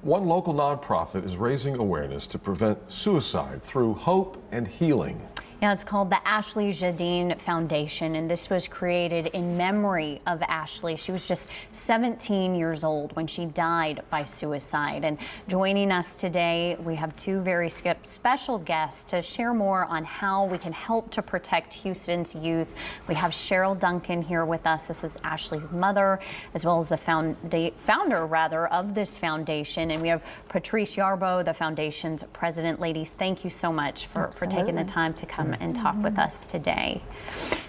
One local nonprofit is raising awareness to prevent suicide through hope and healing. Yeah, it's called the Ashley Jadine Foundation, and this was created in memory of Ashley. She was just 17 years old when she died by suicide. And joining us today, we have two very special guests to share more on how we can help to protect Houston's youth. We have Cheryl Duncan here with us. This is Ashley's mother, as well as the founder of this foundation. And we have Patrice Yarbo, the foundation's president. Ladies, thank you so much for taking the time to come and talk with us today.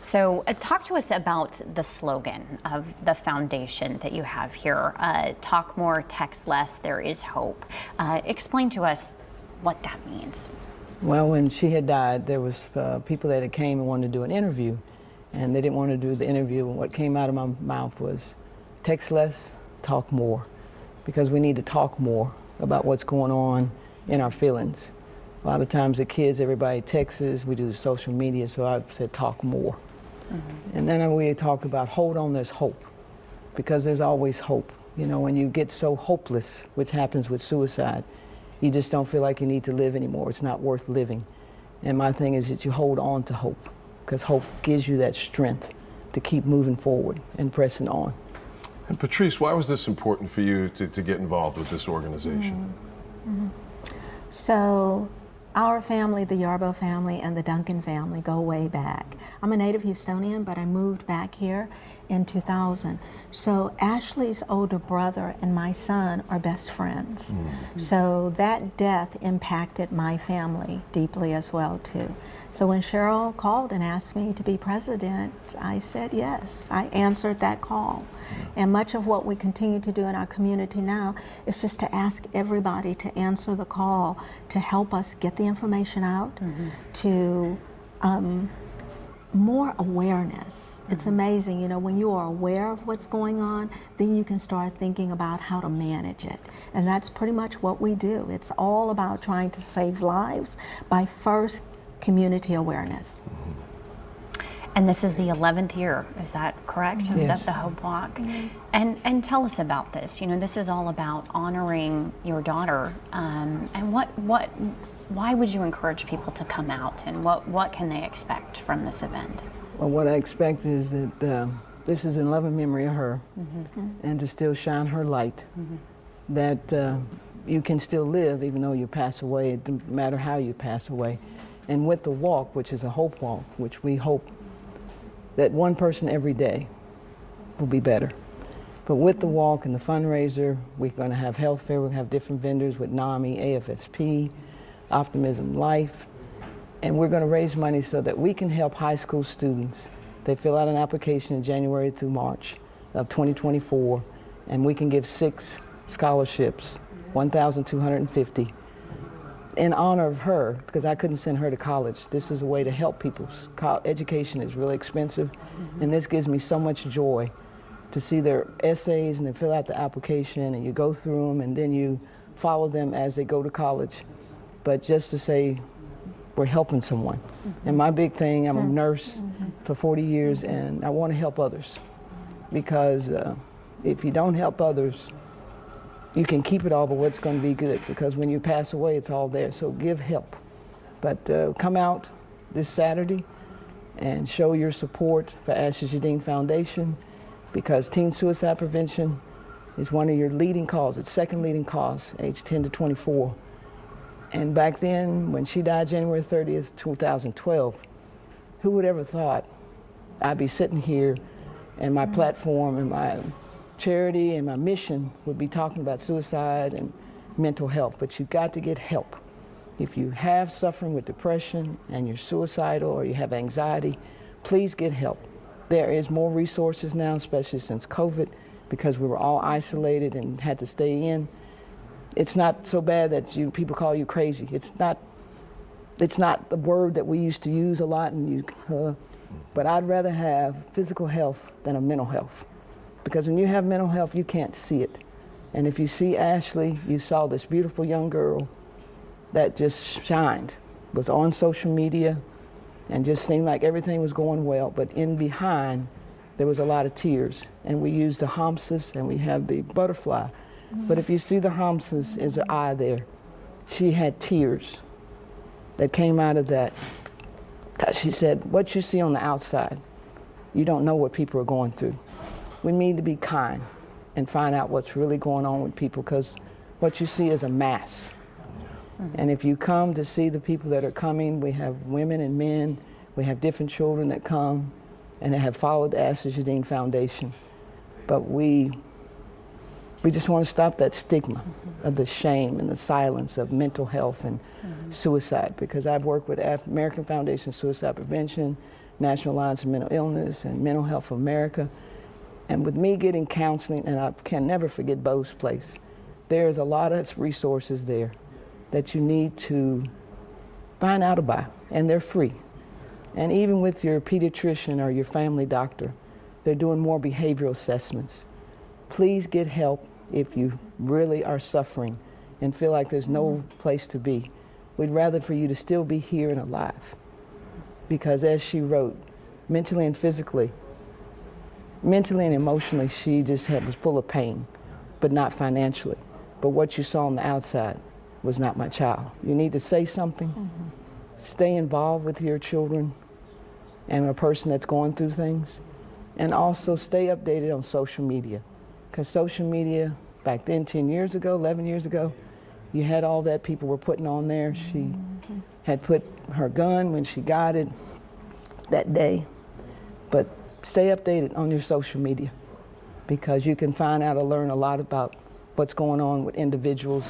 So talk to us about the slogan of the foundation that you have here. Talk more, text less, there is hope. Explain to us what that means. Well, when she had died, there was people that had came and wanted to do an interview, and they didn't want to do the interview, and what came out of my mouth was text less, talk more, because we need to talk more about what's going on in our feelings. A lot of times the kids, everybody texts, we do social media, so I've said talk more. And then we talked about hold on, there's hope, because there's always hope. You know, when you get so hopeless, which happens with suicide, you just don't feel like you need to live anymore. It's not worth living. And my thing is that you hold on to hope, because hope gives you that strength to keep moving forward and pressing on. And Patrice, why was this important for you to get involved with this organization? So our family, the Yarbo family and the Duncan family, go way back. I'm a native Houstonian, but I moved back here in 2000. So Ashley's older brother and my son are best friends. So that death impacted my family deeply as well too. So when Cheryl called and asked me to be president, I said yes. I answered that call. And much of what we continue to do in our community now is just to ask everybody to answer the call to help us get the information out, to more awareness. It's amazing, you know, when you are aware of what's going on, then you can start thinking about how to manage it. And that's pretty much what we do. It's all about trying to save lives by first community awareness. And this is the 11th year, is that correct? Yes. The H.O.P.E Walk. And tell us about this. You know, this is all about honoring your daughter. And why would you encourage people to come out, and what can they expect from this event? Well, what I expect is that this is in loving memory of her, and to still shine her light, that you can still live even though you pass away. It doesn't matter how you pass away. And with the walk, which is a H.O.P.E Walk, which we hope that one person every day will be better. But with the walk and the fundraiser, we're going to have health fair, we're going to have different vendors with NAMI, AFSP, Optimism Life, and we're going to raise money so that we can help high school students. They fill out an application in January through March of 2024, and we can give 6 scholarships, 1,250, in honor of her, because I couldn't send her to college. This is a way to help people. Education is really expensive, and this gives me so much joy to see their essays, and they fill out the application, and you go through them, and then you follow them as they go to college. But just to say, we're helping someone. And my big thing, I'm a nurse for 40 years, and I want to help others, because if you don't help others, you can keep it all, but what's going to be good? Because when you pass away, it's all there. So give help. But come out this Saturday and show your support for Ashley Jadine Foundation, because teen suicide prevention is one of your leading causes. It's second leading cause, age 10 to 24. And back then, when she died January 30th, 2012, who would ever thought I'd be sitting here and my platform and my charity and my mission would be talking about suicide and mental health. But you've got to get help. If you have suffering with depression and you're suicidal or you have anxiety, please get help. There is more resources now, especially since COVID, because we were all isolated and had to stay in. It's not so bad that people call you crazy. It's not the word that we used to use a lot, but I'd rather have physical health than a mental health. Because when you have mental health, you can't see it. And if you see Ashley, you saw this beautiful young girl that just shined, was on social media, and just seemed like everything was going well, but in behind, there was a lot of tears. And we used the hamsas, and we have the butterfly, But if you see the Hamsas, is an eye there. She had tears that came out of that. 'Cause she said, what you see on the outside, you don't know what people are going through. We need to be kind and find out what's really going on with people, because what you see is a mass. And if you come to see the people that are coming, we have women and men, we have different children that come and that have followed the Ashley Jadine Foundation. But we just want to stop that stigma of the shame and the silence of mental health and suicide, because I've worked with American Foundation Suicide Prevention, National Alliance of Mental Illness, and Mental Health of America. And with me getting counseling, and I can never forget Bo's Place, there's a lot of resources there that you need to find out about, and they're free. And even with your pediatrician or your family doctor, they're doing more behavioral assessments. Please get help if you really are suffering and feel like there's no place to be. We'd rather for you to still be here and alive. Because as she wrote, mentally and physically, mentally and emotionally, she just was full of pain, but not financially. But what you saw on the outside was not my child. You need to say something, stay involved with your children and a person that's going through things, and also stay updated on social media. Because social media, back then, 10 years ago, 11 years ago, you had all that people were putting on there. She had put her gun when she got it that day. But stay updated on your social media, because you can find out and learn a lot about what's going on with individuals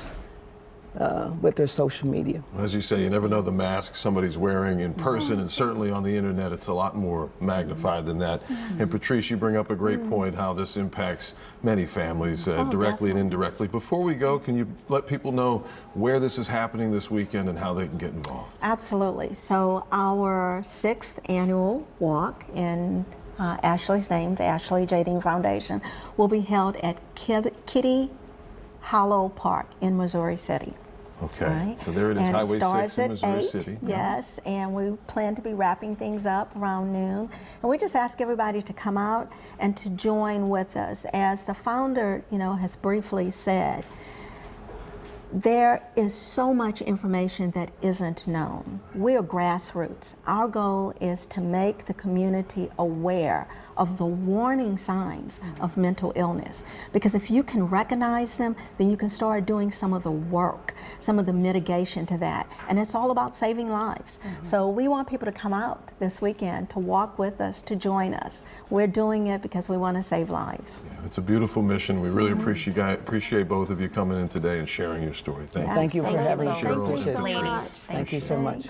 with their social media. As you say, you never know the mask somebody's wearing in person, and certainly on the internet it's a lot more magnified than that. And Patrice, you bring up a great point, how this impacts many families directly and indirectly. Before we go, can you let people know where this is happening this weekend and how they can get involved? Absolutely. So our 6th annual walk in Ashley's name, the Ashley Jadine Foundation, will be held at Kitty Hollow Park in Missouri City. Okay, Right. so there it is, And Highway 6 starts in at Missouri 8, City. Yes, and we plan to be wrapping things up around noon. And we just ask everybody to come out and to join with us. As the founder, has briefly said, there is so much information that isn't known. We are grassroots. Our goal is to make the community aware of the warning signs of mental illness. Because if you can recognize them, then you can start doing some of the work, some of the mitigation to that. And it's all about saving lives. So we want people to come out this weekend to walk with us, to join us. We're doing it because we want to save lives. It's a beautiful mission. We really appreciate both of you coming in today and sharing your story. Thank you. Thank you for having me. Thank you so Cheryl, much. Thank you so much.